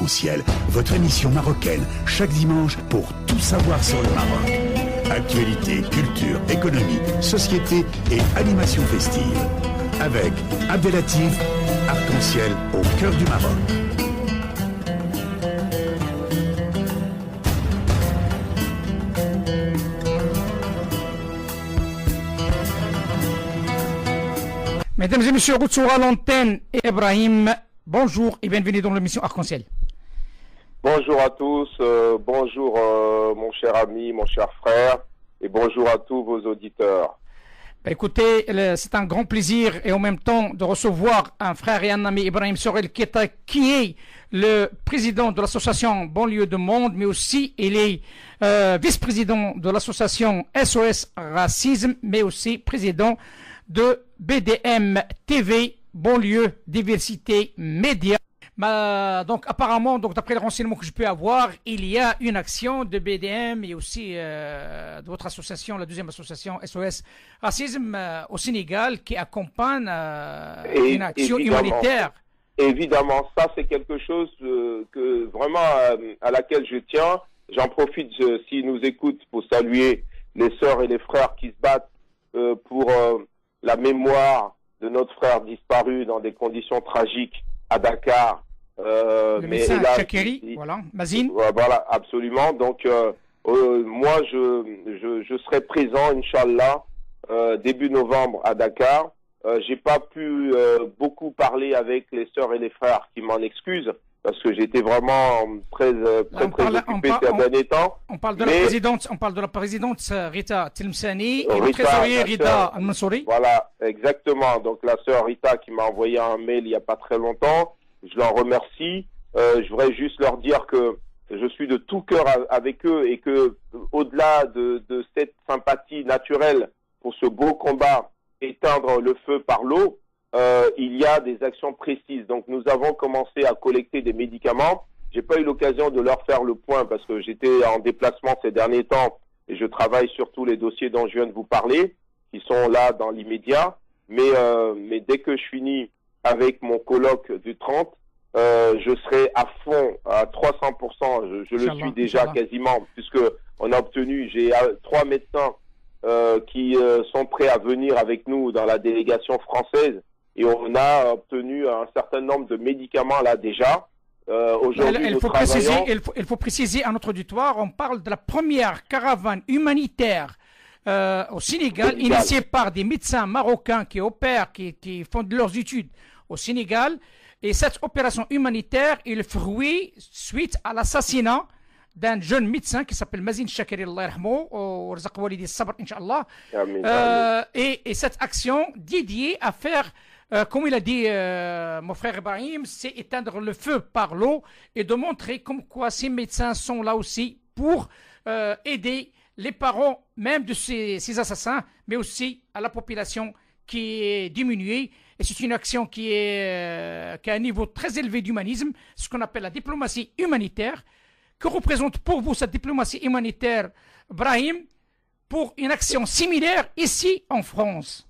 Arc-en-Ciel, votre émission marocaine, chaque dimanche pour tout savoir sur le Maroc. Actualité, culture, économie, société et animation festive. Avec Abdelatif, Arc-en-Ciel au cœur du Maroc. Mesdames et messieurs, retour à l'antenne. Ibrahim, bonjour et bienvenue dans l'émission Arc-en-Ciel. Bonjour à tous, bonjour mon cher ami, mon cher frère, et bonjour à tous vos auditeurs. Écoutez, c'est un grand plaisir et en même temps de recevoir un frère et un ami, Ibrahim Sorel, qui est le président de l'association Banlieue de Monde, mais aussi il est vice-président de l'association SOS Racisme, mais aussi président de BDM TV, Banlieue Diversité Média. Donc apparemment, d'après les renseignements que je peux avoir, il y a une action de BDM et aussi de votre association, la deuxième association SOS Racisme au Sénégal, qui accompagne une action humanitaire. Évidemment, ça c'est quelque chose que vraiment à laquelle je tiens. J'en profite s'ils nous écoutent pour saluer les sœurs et les frères qui se battent pour la mémoire de notre frère disparu dans des conditions tragiques à Dakar. Le médecin Chakeri, voilà, Mazine. Voilà, absolument. Donc, moi, je serai présent, Inch'Allah, début novembre à Dakar. J'ai pas pu beaucoup parler avec les sœurs et les frères qui m'en excusent, parce que j'étais vraiment très occupé ces derniers temps. On parle de la présidente Rita Tilmsani et le trésorier Rita Al-Mansouri. Voilà, exactement. Donc la sœur Rita qui m'a envoyé un mail il n'y a pas très longtemps, je leur remercie. Je voudrais juste leur dire que je suis de tout cœur avec eux et que au-delà de cette sympathie naturelle pour ce beau combat, éteindre le feu par l'eau, il y a des actions précises. Donc nous avons commencé à collecter des médicaments. J'ai pas eu l'occasion de leur faire le point parce que j'étais en déplacement ces derniers temps et je travaille sur tous les dossiers dont je viens de vous parler, qui sont là dans l'immédiat. Mais dès que je finis avec mon colloque du 30, je serai à fond, à 300%. Je le suis déjà quasiment, puisque on a obtenu, j'ai 3 médecins qui sont prêts à venir avec nous dans la délégation française. Et on a obtenu un certain nombre de médicaments là déjà. Aujourd'hui, il faut préciser à notre auditoire, on parle de la première caravane humanitaire au Sénégal, initiée par des médecins marocains qui opèrent, qui font de leurs études au Sénégal. Et cette opération humanitaire est le fruit suite à l'assassinat d'un jeune médecin qui s'appelle Mazine Chakeri, Allah yarhamou, Inch'Allah. Et cette action dédiée à faire, comme il a dit mon frère Ibrahim, c'est éteindre le feu par l'eau et de montrer comme quoi ces médecins sont là aussi pour aider les parents même de ces assassins, mais aussi à la population qui est diminuée. Et c'est une action qui a un niveau très élevé d'humanisme, ce qu'on appelle la diplomatie humanitaire. Que représente pour vous cette diplomatie humanitaire, Brahim, pour une action similaire ici en France?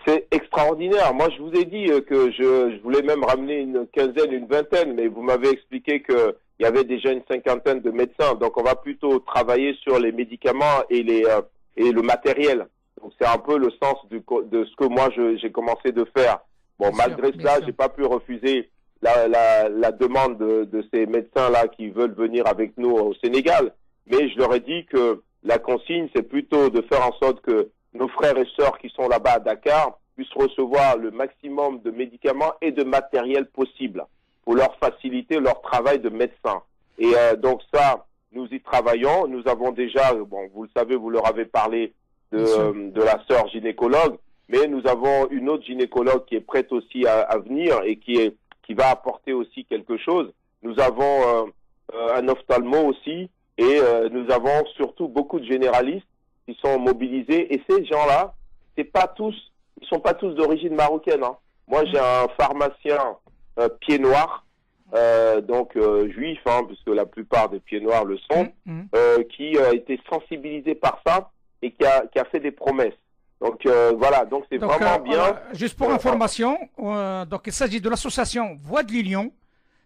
C'est extraordinaire. Moi, je vous ai dit que je voulais même ramener une quinzaine, une vingtaine, mais vous m'avez expliqué qu'il y avait déjà une cinquantaine de médecins. Donc, on va plutôt travailler sur les médicaments et le matériel. Donc, c'est un peu le sens de ce que moi, j'ai commencé de faire. Bon, malgré cela, j'ai pas pu refuser la demande de ces médecins-là qui veulent venir avec nous au Sénégal. Mais je leur ai dit que la consigne, c'est plutôt de faire en sorte que nos frères et sœurs qui sont là-bas à Dakar puissent recevoir le maximum de médicaments et de matériel possible pour leur faciliter leur travail de médecin. Et donc ça, nous y travaillons. Nous avons déjà, bon, vous le savez, vous leur avez parlé de la sœur gynécologue, mais nous avons une autre gynécologue qui est prête aussi à venir et qui va apporter aussi quelque chose. Nous avons un ophtalmo aussi et nous avons surtout beaucoup de généralistes qui sont mobilisés. Et ces gens-là, ils sont pas tous d'origine marocaine. Hein. Moi, j'ai un pharmacien pied noir, donc juif, hein, puisque la plupart des pieds noirs le sont, qui a été sensibilisé par ça et qui a fait des promesses. Donc voilà, donc c'est vraiment bien. Juste pour information, donc il s'agit de l'association Voix de l'Union.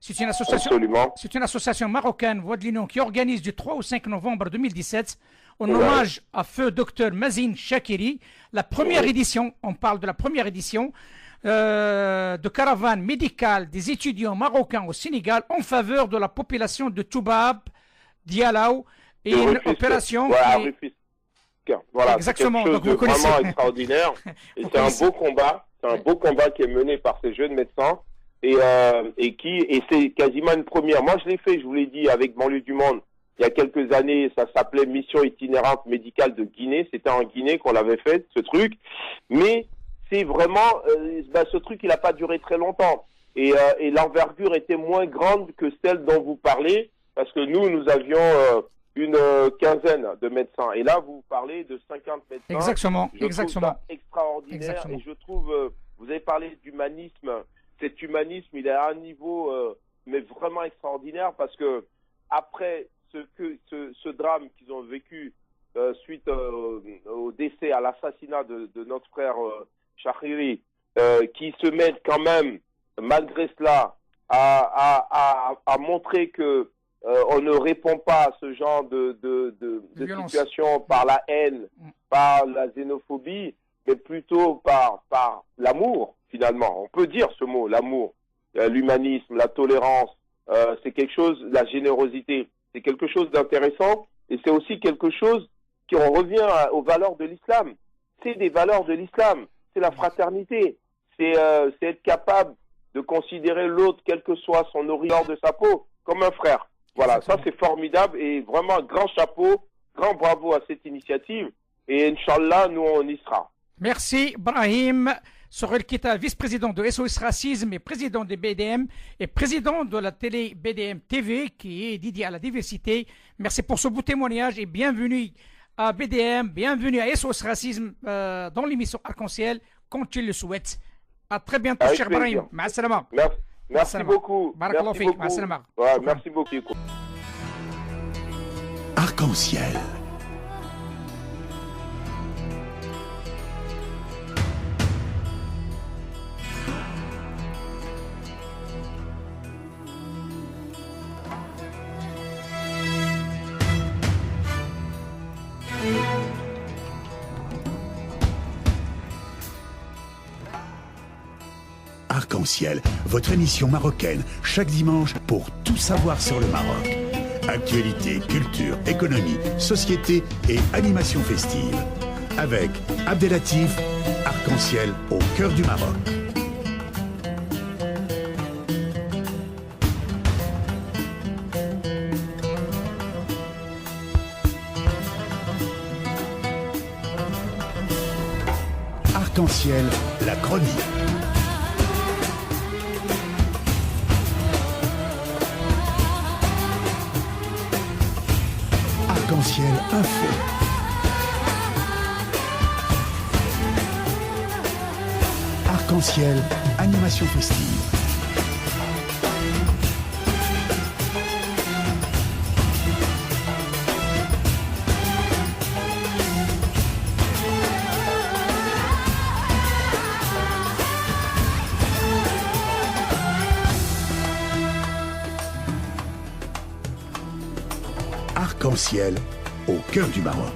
C'est une association, Absolument. c'est une association marocaine, Voix de l'Union, qui organise du 3 au 5 novembre 2017, en hommage à feu Dr Mazin Chakiri, la première édition, on parle de la première édition, de caravane médicale des étudiants marocains au Sénégal en faveur de la population de Toubab, Dialaw, et une opération voilà, voilà, exactement. C'est Donc, quelque vous chose de vraiment connaissez. extraordinaire. Et Vous c'est un connaissez. beau combat. C'est un beau combat qui est mené par ces jeunes médecins et c'est quasiment une première. Moi, je l'ai fait, je vous l'ai dit, avec Banlieue du Monde. Il y a quelques années, ça s'appelait Mission itinérante médicale de Guinée. C'était en Guinée qu'on l'avait fait, ce truc. Mais c'est vraiment, ce truc, il n'a pas duré très longtemps. Et l'envergure était moins grande que celle dont vous parlez, parce que nous avions une quinzaine de médecins. Et là, vous parlez de 50 médecins. Exactement, Je exactement. trouve ça extraordinaire. Exactement. Et je trouve, vous avez parlé d'humanisme. Cet humanisme, il est à un niveau, mais vraiment extraordinaire, parce que après ce drame qu'ils ont vécu suite au décès, à l'assassinat de notre frère Chakiri, qui se mettent quand même, malgré cela, à montrer que on ne répond pas à ce genre de situation par la haine, par la xénophobie, mais plutôt par l'amour, finalement. On peut dire ce mot, l'amour, l'humanisme, la tolérance, c'est quelque chose, la générosité, c'est quelque chose d'intéressant, et c'est aussi quelque chose qui en revient aux valeurs de l'islam. C'est des valeurs de l'islam, c'est la fraternité, c'est être capable de considérer l'autre, quelle que soit son origine de sa peau, comme un frère. Voilà, ça c'est formidable, et vraiment grand chapeau, grand bravo à cette initiative, et Inch'Allah, nous on y sera. Merci, Brahim Sorel Kita, vice-président de SOS Racisme et président de BDM et président de la télé BDM TV qui est dédiée à la diversité. Merci pour ce beau témoignage et bienvenue à BDM, bienvenue à SOS Racisme dans l'émission Arc-en-Ciel quand tu le souhaites. À très bientôt, Avec cher plaisir. Brahim. Ma'assalama. Merci beaucoup. Barakallahu Merci fik. beaucoup. Ma'assalama. Ouais, Shukran. merci beaucoup. Arc-en-ciel. Arc-en-ciel, votre émission marocaine, chaque dimanche pour tout savoir sur le Maroc. Actualité, culture, économie, société et animation festive. Avec Abdelatif, Arc-en-ciel au cœur du Maroc. Arc-en-ciel, la chronique. Arc-en-ciel info. Arc-en-ciel animation festive. Arc-en-ciel au cœur du Maroc.